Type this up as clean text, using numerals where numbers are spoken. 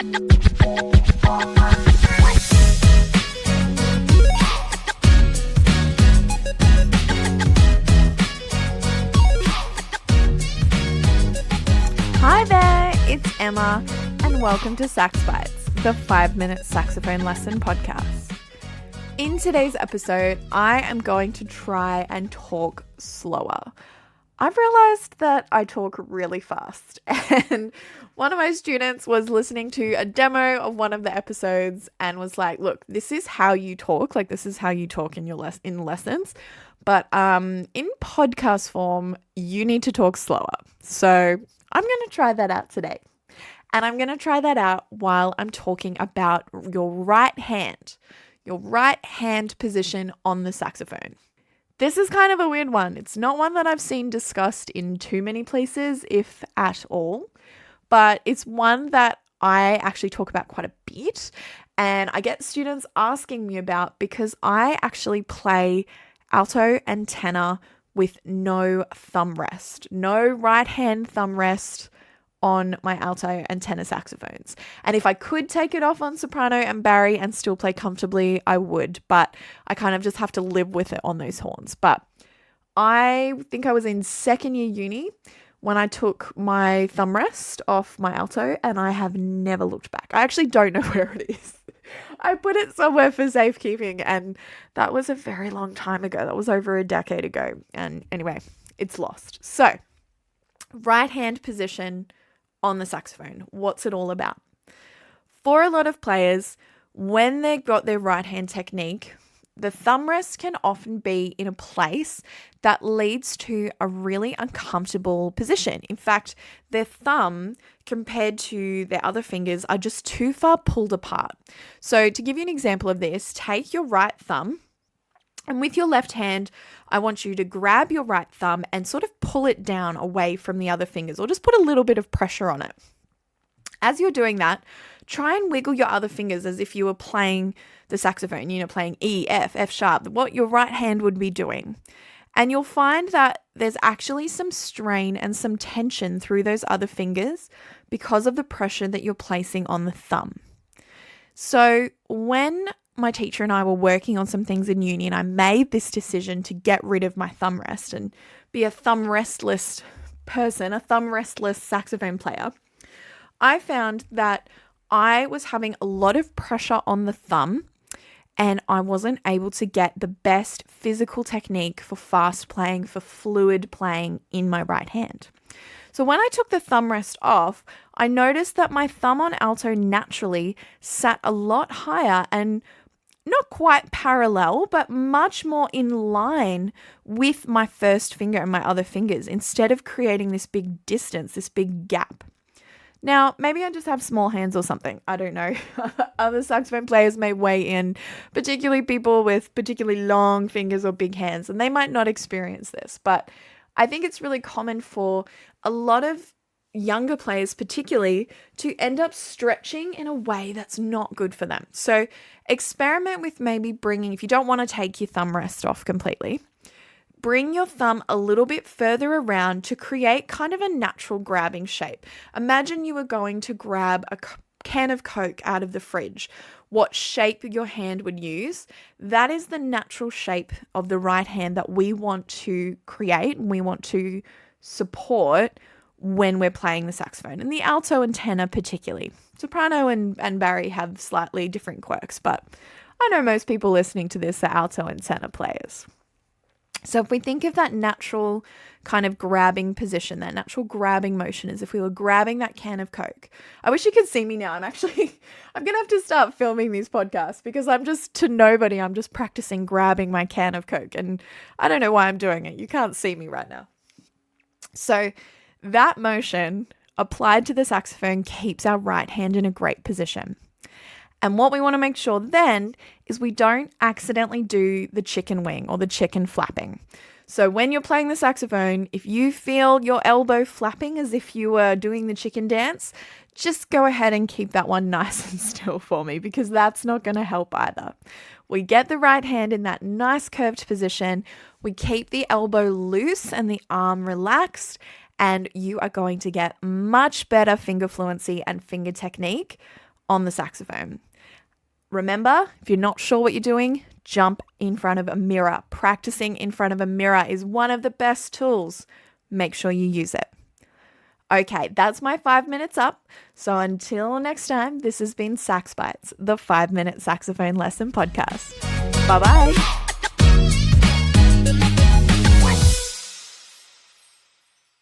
Hi there, it's Emma, and welcome to Sax Bites, the 5-minute saxophone lesson podcast. In today's episode, I am going to try and talk slower. I've realized that I talk really fast, and one of my students was listening to a demo of one of the episodes and was like, look, this is how you talk, like this is how you talk in your in lessons, but in podcast form, you need to talk slower. So I'm going to try that out today. And I'm going to try that out while I'm talking about your right hand position on the saxophone. This is kind of a weird one. It's not one that I've seen discussed in too many places, if at all, but it's one that I actually talk about quite a bit and I get students asking me about because I actually play alto and tenor with no thumb rest, no right hand thumb rest on my alto and tenor saxophones. And if I could take it off on soprano and bari and still play comfortably, I would, but I kind of just have to live with it on those horns. But I think I was in second year uni when I took my thumb rest off my alto and I have never looked back. I actually don't know where it is. I put it somewhere for safekeeping and that was a very long time ago. That was over a decade ago. And anyway, it's lost. So, right hand position on the saxophone. What's it all about? For a lot of players, when they've got their right hand technique, the thumb rest can often be in a place that leads to a really uncomfortable position. In fact, their thumb compared to their other fingers are just too far pulled apart. So to give you an example of this, take your right thumb and with your left hand, I want you to grab your right thumb and sort of pull it down away from the other fingers or just put a little bit of pressure on it. As you're doing that, try and wiggle your other fingers as if you were playing the saxophone, playing E, F, F sharp, what your right hand would be doing. And you'll find that there's actually some strain and some tension through those other fingers because of the pressure that you're placing on the thumb. So when my teacher and I were working on some things in uni and I made this decision to get rid of my thumb rest and be a thumb restless person, a thumb restless saxophone player, I found that I was having a lot of pressure on the thumb and I wasn't able to get the best physical technique for fast playing, for fluid playing in my right hand. So when I took the thumb rest off, I noticed that my thumb on alto naturally sat a lot higher and not quite parallel, but much more in line with my first finger and my other fingers instead of creating this big distance, this big gap. Now, maybe I just have small hands or something. I don't know. Other saxophone players may weigh in, particularly people with particularly long fingers or big hands, and they might not experience this. But I think it's really common for a lot of younger players particularly to end up stretching in a way that's not good for them. So experiment with maybe bringing, if you don't want to take your thumb rest off completely, bring your thumb a little bit further around to create kind of a natural grabbing shape. Imagine you were going to grab a can of Coke out of the fridge. What shape your hand would use, that is the natural shape of the right hand that we want to create and we want to support when we're playing the saxophone. And the alto and tenor particularly. Soprano and bari have slightly different quirks, but I know most people listening to this are alto and tenor players. So if we think of that natural kind of grabbing position, that natural grabbing motion as if we were grabbing that can of Coke. I wish you could see me now. I'm going to have to start filming these podcasts because I'm just practicing grabbing my can of Coke and I don't know why I'm doing it. You can't see me right now. So that motion applied to the saxophone keeps our right hand in a great position. And what we want to make sure then is we don't accidentally do the chicken wing or the chicken flapping. So when you're playing the saxophone, if you feel your elbow flapping as if you were doing the chicken dance, just go ahead and keep that one nice and still for me because that's not going to help either. We get the right hand in that nice curved position. We keep the elbow loose and the arm relaxed, and you are going to get much better finger fluency and finger technique on the saxophone. Remember, if you're not sure what you're doing, jump in front of a mirror. Practicing in front of a mirror is one of the best tools. Make sure you use it. Okay, that's my 5 minutes up. So until next time, this has been Sax Bites, the 5-minute saxophone lesson podcast. Bye-bye.